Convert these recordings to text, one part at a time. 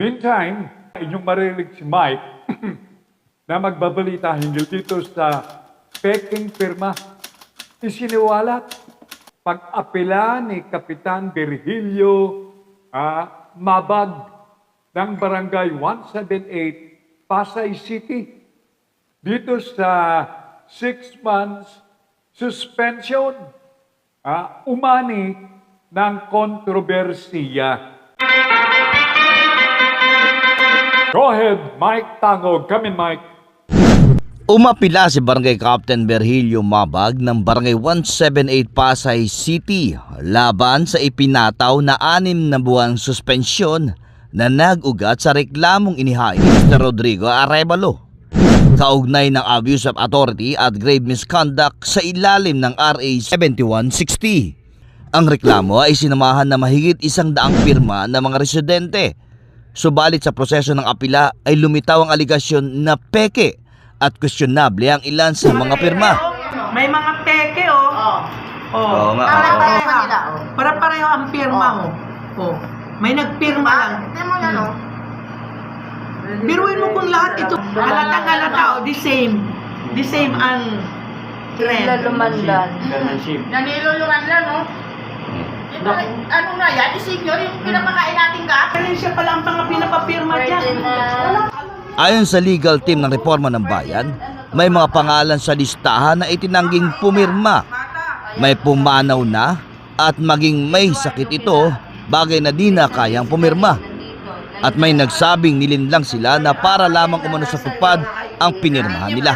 Meantime, inyong marinig si Mike na magbabalita hinggil dito sa peking pirma. Isiniwalat pag-apela ni Kapitan Virgilio Mabag ng Barangay 178, Pasay City. Dito sa 6 months suspension, umani ng kontrobersiya. Go ahead, Mike Tangog. Come in, Mike. Umapila si Barangay Captain Virgilio Mabag ng Barangay 178 Pasay City laban sa ipinataw na 6 na buwang suspensyon na nag-ugat sa reklamong inihain ni Mr. Rodrigo Arevalo kaugnay ng abuse of authority at grave misconduct sa ilalim ng RA 7160. Ang reklamo ay sinamahan na mahigit 100 pirma ng mga residente. Subalit sa proseso ng apila ay lumitaw ang aligasyon na peke at questionable ang ilan sa mga pirma. May mga peke, oh. Oo nga. Para-pareho ang pirma, oh. May nagpirma lang. Biruin mo kung lahat ito. Halata, the same. The same ang trend. Nanilulungan lang, no? Ano na yan? Isigyor yung pinapakain natin ka? Kaya siya pala ang mga pinapapirma dyan. Ayon sa legal team ng Reforma ng Bayan, may mga pangalan sa listahan na itinangging pumirma. May pumanaw na at maging may sakit ito, bagay na di na kayang pumirma. At may nagsabing nilinlang sila na para lamang umano sa tupad ang pinirmahan nila.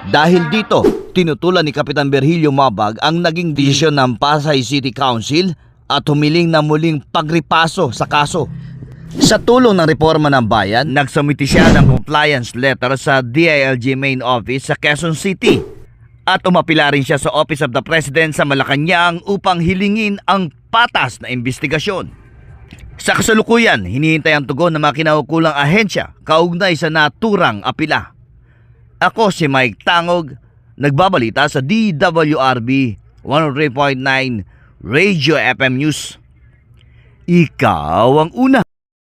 Dahil dito, tinutulan ni Kapitan Virgilio Mabag ang naging desisyon ng Pasay City Council at humiling na muling pagripaso sa kaso. Sa tulong ng Reforma ng Bayan, nagsumiti siya ng compliance letter sa DILG Main Office sa Quezon City at umapila rin siya sa Office of the President sa Malacanang upang hilingin ang patas na investigasyon. Sa kasalukuyan, hinihintay ang tugon ng mga kinaukulang ahensya kaugnay sa naturang apila. Ako si Mike Tangog, nagbabalita sa DWRB 103.9 Radio FM News. Ikaw ang una.